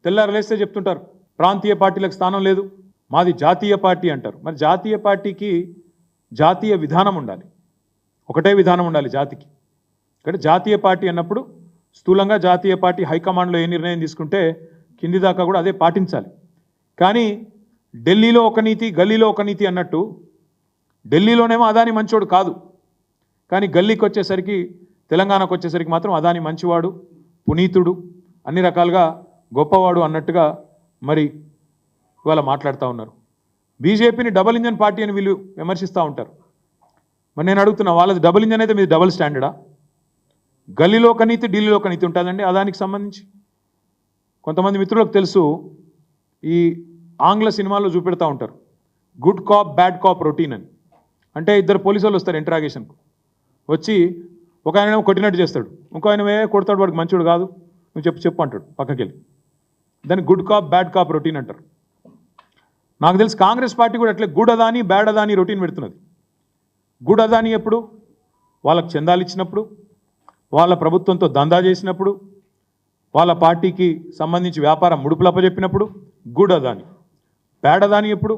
తెల్లారు లేస్తే చెప్తుంటారు ప్రాంతీయ పార్టీలకు స్థానం లేదు, మాది జాతీయ పార్టీ అంటారు. మరి జాతీయ పార్టీకి జాతీయ విధానం ఉండాలి, ఒకటే విధానం ఉండాలి జాతికి. ఇక్కడ జాతీయ పార్టీ అన్నప్పుడు స్థూలంగా జాతీయ పార్టీ హైకమాండ్లో ఏ నిర్ణయం తీసుకుంటే కింది దాకా కూడా అదే పాటించాలి. కానీ ఢిల్లీలో ఒక నీతి, గల్లీలో ఒక నీతి అన్నట్టు, ఢిల్లీలోనేమో అదాని మంచోడు కాదు, కానీ గల్లీకి వచ్చేసరికి, తెలంగాణకు వచ్చేసరికి మాత్రం అదాని మంచివాడు, పునీతుడు, అన్ని రకాలుగా గొప్పవాడు అన్నట్టుగా మరి ఇవాళ మాట్లాడుతూ ఉన్నారు. బీజేపీని డబుల్ ఇంజన్ పార్టీ అని వీళ్ళు విమర్శిస్తూ ఉంటారు. మరి నేను అడుగుతున్నా, వాళ్ళది డబుల్ ఇంజన్ అయితే మీది డబుల్ స్టాండర్డా? గల్లీలో ఒక నీతి, ఢిల్లీలో ఒక నీతి ఉంటుందండి అదానికి సంబంధించి. కొంతమంది మిత్రులకు తెలుసు, ఈ ఆంగ్ల సినిమాల్లో చూపెడతా ఉంటారు good cop bad cop routine అని. అంటే ఇద్దరు పోలీసు వాళ్ళు వస్తారు ఇంటరాగేషన్కు, వచ్చి ఒక ఆయన కొట్టినట్టు చేస్తాడు, ఇంకో ఆయన కొడతాడు, వాడికి మంచోడు కాదు, నువ్వు చెప్పు అంటాడు పక్కకి వెళ్ళి. దాన్ని good cop bad cop routine అంటారు. నాకు తెలిసి కాంగ్రెస్ పార్టీ కూడా అట్లే good Adani bad Adani routine పెడుతున్నది. గుడ్ అదాని ఎప్పుడు? వాళ్ళకు చందాలు ఇచ్చినప్పుడు, వాళ్ళ ప్రభుత్వంతో దందా చేసినప్పుడు, వాళ్ళ పార్టీకి సంబంధించి వ్యాపారం ముడుపులప్పచెప్పినప్పుడు గుడ్ అదాని. బ్యాడ్ అదాని ఎప్పుడు?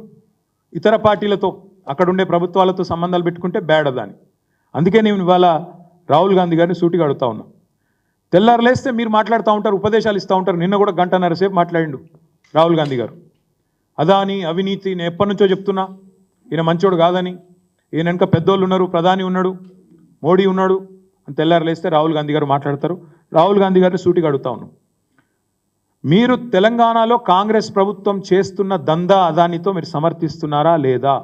ఇతర పార్టీలతో, అక్కడుండే ప్రభుత్వాలతో సంబంధాలు పెట్టుకుంటే బ్యాడ్ అదాని. అందుకే నేను ఇవాళ రాహుల్ గాంధీ గారిని సూటిగా అడుగుతా ఉన్నా. తెల్లారు లేస్తే మీరు మాట్లాడుతూ ఉంటారు, ఉపదేశాలు ఇస్తూ ఉంటారు. నిన్న కూడా గంటన్నర సేపు మాట్లాడిండు రాహుల్ గాంధీ గారు. అదాని అవినీతి నేను ఎప్పటి నుంచో చెప్తున్నా, ఈయన మంచోడు కాదని, ఈయన వెనక పెద్దోళ్ళు ఉన్నారు, ప్రధాని ఉన్నాడు, మోడీ ఉన్నాడు అని తెల్లారు లేస్తే రాహుల్ గాంధీ గారు మాట్లాడతారు. రాహుల్ గాంధీ గారిని సూటిగా అడుగుతా ఉన్నాం, మీరు తెలంగాణలో కాంగ్రెస్ ప్రభుత్వం చేస్తున్న దందా అదానితో మీరు సమర్థిస్తున్నారా లేదా?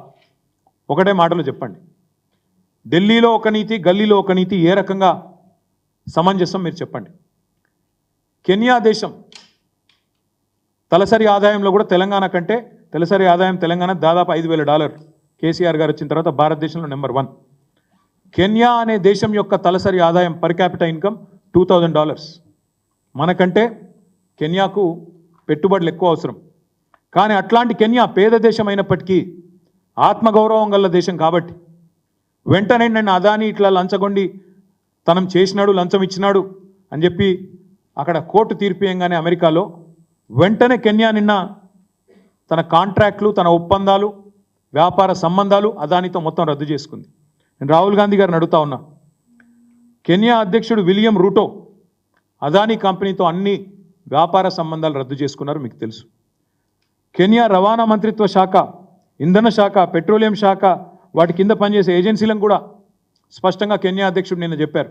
ఒకటే మాటలో చెప్పండి. ఢిల్లీలో ఒక నీతి, గల్లీలో ఒక నీతి ఏ రకంగా సమంజసం మీరు చెప్పండి. కెన్యా దేశం తలసరి ఆదాయంలో కూడా తెలంగాణ కంటే, తలసరి ఆదాయం తెలంగాణ దాదాపు $5,000. కేసీఆర్ గారు వచ్చిన తర్వాత భారతదేశంలో నెంబర్ 1. కెన్యా అనే దేశం యొక్క తలసరి ఆదాయం పర్ క్యాపిటల్ ఇన్కమ్ $2,000. మనకంటే కెన్యాకు పెట్టుబడులు ఎక్కువ అవసరం. కానీ అట్లాంటి కెన్యా పేద దేశం అయినప్పటికీ ఆత్మగౌరవం గల దేశం కాబట్టి వెంటనే నన్ను అదాని ఇట్లా లంచగొండి తనం చేసినాడు, లంచం ఇచ్చినాడు అని చెప్పి అక్కడ కోర్టు తీర్పియంగానే అమెరికాలో వెంటనే కెన్యా నిన్న తన కాంట్రాక్ట్లు, తన ఒప్పందాలు, వ్యాపార సంబంధాలు అదానితో మొత్తం రద్దు చేసుకుంది. నేను రాహుల్ గాంధీ గారిని అడుగుతా ఉన్నా, కెన్యా అధ్యక్షుడు విలియం రూటో అదానీ కంపెనీతో అన్ని వ్యాపార సంబంధాలు రద్దు చేసుకున్నారు, మీకు తెలుసు. కెన్యా రవాణా మంత్రిత్వ శాఖ, ఇంధన శాఖ, పెట్రోలియం శాఖ, వాటి కింద పనిచేసే ఏజెన్సీలను కూడా స్పష్టంగా కెన్యా అధ్యక్షుడు నిన్న చెప్పారు,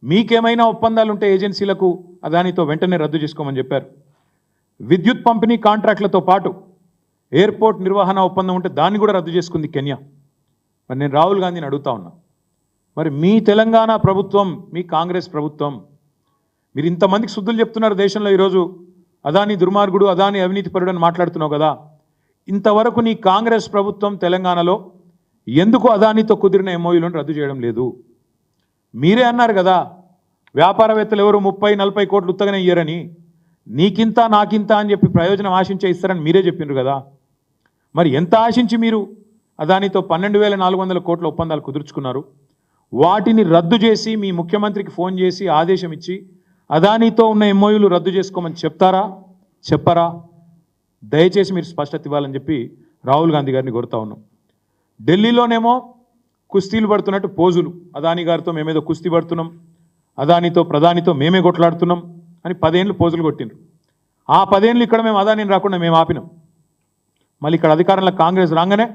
మీకేమైనా ఒప్పందాలు ఉంటే ఏజెన్సీలకు అదానితో వెంటనే రద్దు చేసుకోమని చెప్పారు. విద్యుత్ పంపిణీ కాంట్రాక్ట్లతో పాటు ఎయిర్పోర్ట్ నిర్వహణ ఒప్పందం ఉంటే దాన్ని కూడా రద్దు చేసుకుంది కెన్యా. మరి నేను రాహుల్ గాంధీని అడుగుతా ఉన్నా, మరి మీ తెలంగాణ ప్రభుత్వం, మీ కాంగ్రెస్ ప్రభుత్వం, మీరు ఇంతమందికి శుద్ధులు చెప్తున్నారు దేశంలో. ఈరోజు అదాని దుర్మార్గుడు, అదాని అవినీతిపరుడు అని మాట్లాడుతున్నావు కదా, ఇంతవరకు నీ కాంగ్రెస్ ప్రభుత్వం తెలంగాణలో ఎందుకు అదానితో కుదిరిన ఎంఓయూలను రద్దు చేయడం లేదు? మీరే అన్నారు కదా, వ్యాపారవేత్తలు ఎవరు 30-40 కోట్లు ఉత్తగానే ఇయ్యరని, నీకింత నాకింత అని చెప్పి ప్రయోజనం ఆశించే ఇస్తారని మీరే చెప్పిండ్రు కదా. మరి ఎంత ఆశించి మీరు అదానితో 12,400 కోట్ల ఒప్పందాలు కుదుర్చుకున్నారు? వాటిని రద్దు చేసి మీ ముఖ్యమంత్రికి ఫోన్ చేసి ఆదేశం ఇచ్చి అదానితో ఉన్న ఎంఓయూలు రద్దు చేసుకోమని చెప్తారా, చెప్పరా? దయచేసి మీరు స్పష్టత ఇవ్వాలని చెప్పి రాహుల్ గాంధీ గారిని కోరుతా ఉన్నాం. ఢిల్లీలోనేమో కుస్తీలు పడుతున్నట్టు పోజులు, అదాని గారితో మేమేదో కుస్తీ పడుతున్నాం, అదానితో ప్రధానితో మేమే కొట్లాడుతున్నాం అని 10 ఏళ్ళు పోజులు కొట్టిండ్రు. ఆ 10 ఏళ్ళు ఇక్కడ మేము అదానిని రాకుండా మేము ఆపినాం. మళ్ళీ ఇక్కడ అధికారంలో కాంగ్రెస్ రాగానే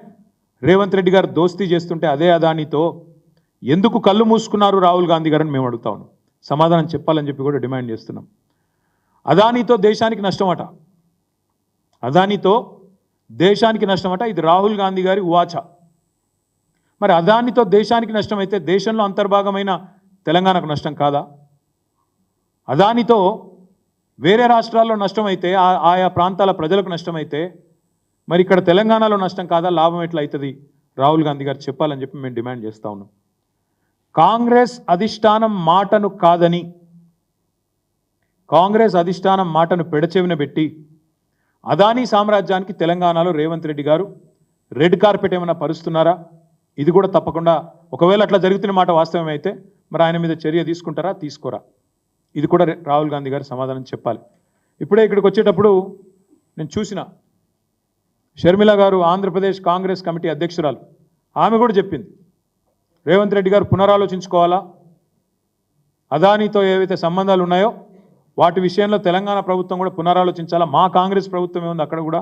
రేవంత్ రెడ్డి గారు దోస్తీ చేస్తుంటే అదే అదానితో ఎందుకు కళ్ళు మూసుకున్నారు రాహుల్ గాంధీ గారిని మేము అడుగుతా ఉన్నాం. సమాధానం చెప్పాలని చెప్పి కూడా డిమాండ్ చేస్తున్నాం. అదానితో దేశానికి నష్టమట, అదానితో దేశానికి నష్టమట, ఇది రాహుల్ గాంధీ గారి వాచ. మరి అదానితో దేశానికి నష్టం అయితే దేశంలో అంతర్భాగమైన తెలంగాణకు నష్టం కాదా? అదానితో వేరే రాష్ట్రాల్లో నష్టమైతే, ఆయా ప్రాంతాల ప్రజలకు నష్టమైతే మరి ఇక్కడ తెలంగాణలో నష్టం కాదా? లాభం ఎట్లా అవుతుంది? రాహుల్ గాంధీ గారు చెప్పాలని చెప్పి మేము డిమాండ్ చేస్తూ ఉన్నాం. కాంగ్రెస్ అధిష్టానం మాటను కాదని, కాంగ్రెస్ అధిష్టానం మాటను పెడచెవిన పెట్టి అదానీ సామ్రాజ్యానికి తెలంగాణలో రేవంత్ రెడ్డి గారు రెడ్ కార్పెట్ ఏమైనా పరుస్తున్నారా? ఇది కూడా తప్పకుండా, ఒకవేళ అట్లా జరుగుతున్న మాట వాస్తవం అయితే మరి ఆయన మీద చర్య తీసుకుంటారా, తీసుకోరా? ఇది కూడా రాహుల్ గాంధీ గారు సమాధానం చెప్పాలి. ఇప్పుడే ఇక్కడికి వచ్చేటప్పుడు నేను చూసిన షర్మిల గారు ఆంధ్రప్రదేశ్ కాంగ్రెస్ కమిటీ అధ్యక్షురాలు, ఆమె కూడా చెప్పింది రేవంత్ రెడ్డి గారు పునరాలోచించుకోవాలా, అదానీతో ఏవైతే సంబంధాలు ఉన్నాయో వాటి విషయంలో తెలంగాణ ప్రభుత్వం కూడా పునరాలోచించాలా, మా కాంగ్రెస్ ప్రభుత్వం ఏముంది అక్కడ కూడా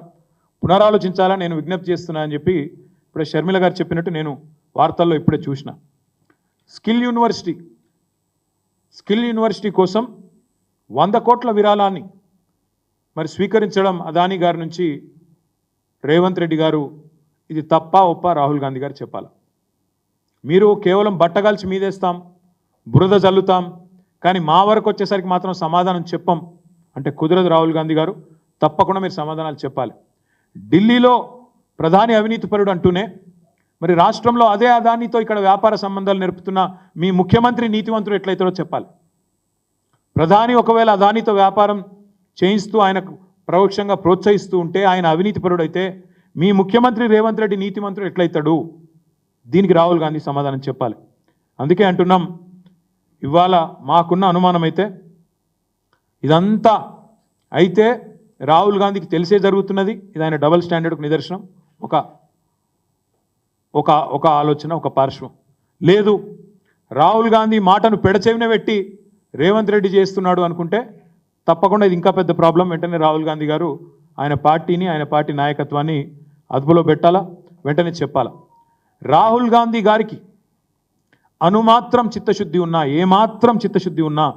పునరాలోచించాలా నేను విజ్ఞప్తి చేస్తున్నా అని చెప్పి ఇప్పుడే షర్మిల గారు చెప్పినట్టు నేను వార్తల్లో ఇప్పుడే చూసిన. స్కిల్ యూనివర్సిటీ కోసం 100 కోట్ల విరాళాన్ని మరి స్వీకరించడం అదానీ గారి నుంచి రేవంత్ రెడ్డి గారు ఇది తప్ప ఒప్ప రాహుల్ గాంధీ గారు చెప్పాలి. మీరు కేవలం బట్టగాల్చి మీదేస్తాం, బురద జల్లుతాం, కానీ మా వరకు వచ్చేసరికి మాత్రం సమాధానం చెప్పం అంటే కుదరదు. రాహుల్ గాంధీ గారు తప్పకుండా మీరు సమాధానాలు చెప్పాలి. ఢిల్లీలో ప్రధాని అవినీతిపరుడు అంటూనే మరి రాష్ట్రంలో అదే అదానీతో ఇక్కడ వ్యాపార సంబంధాలు నెరుపుతున్న మీ ముఖ్యమంత్రి నీతివంతుడు ఎట్లయితారో చెప్పాలి. ప్రధాని ఒకవేళ అదానీతో వ్యాపారం చేయిస్తూ ఆయనకు పరోక్షంగా ప్రోత్సహిస్తూ ఉంటే ఆయన అవినీతిపరుడు అయితే మీ ముఖ్యమంత్రి రేవంత్ రెడ్డి నీతిమంతుడు ఎట్లయితాడు? దీనికి రాహుల్ గాంధీ సమాధానం చెప్పాలి. అందుకే అంటున్నాం, ఇవాళ మాకున్న అనుమానం అయితే ఇదంతా అయితే రాహుల్ గాంధీకి తెలిసే జరుగుతున్నది. ఇది ఆయన డబుల్ స్టాండర్డ్కు నిదర్శనం. ఒక ఆలోచన, ఒక పార్శ్వం. లేదు రాహుల్ గాంధీ మాటను పెడచెవిన పెట్టి రేవంత్ రెడ్డి చేస్తున్నాడు అనుకుంటే తప్పకుండా ఇది ఇంకా పెద్ద ప్రాబ్లం. వెంటనే రాహుల్ గాంధీ గారు ఆయన పార్టీని, ఆయన పార్టీ నాయకత్వాన్ని అదుపులో పెట్టాలా, వెంటనే చెప్పాలా. రాహుల్ గాంధీ గారికి అనుమాత్రం చిత్తశుద్ధి ఉన్నా, ఏమాత్రం చిత్తశుద్ధి ఉన్నా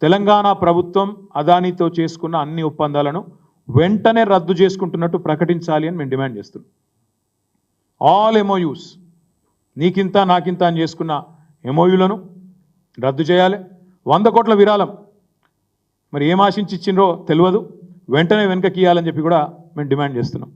తెలంగాణ ప్రభుత్వం అదానీతో చేసుకున్న అన్ని ఒప్పందాలను వెంటనే రద్దు చేసుకుంటున్నట్టు ప్రకటించాలి అని మేము డిమాండ్ చేస్తున్నాం. ఆల్ ఎంఓయూస్, నీకింత నాకింత అని చేసుకున్న ఎంఓయూలను రద్దు చేయాలి. 100 కోట్ల విరాళం మరి ఏం ఆశించి ఇచ్చిండ్రో తెలియదు, వెంటనే వెనకకి ఇవ్వాలని చెప్పి కూడా మేము డిమాండ్ చేస్తున్నాం.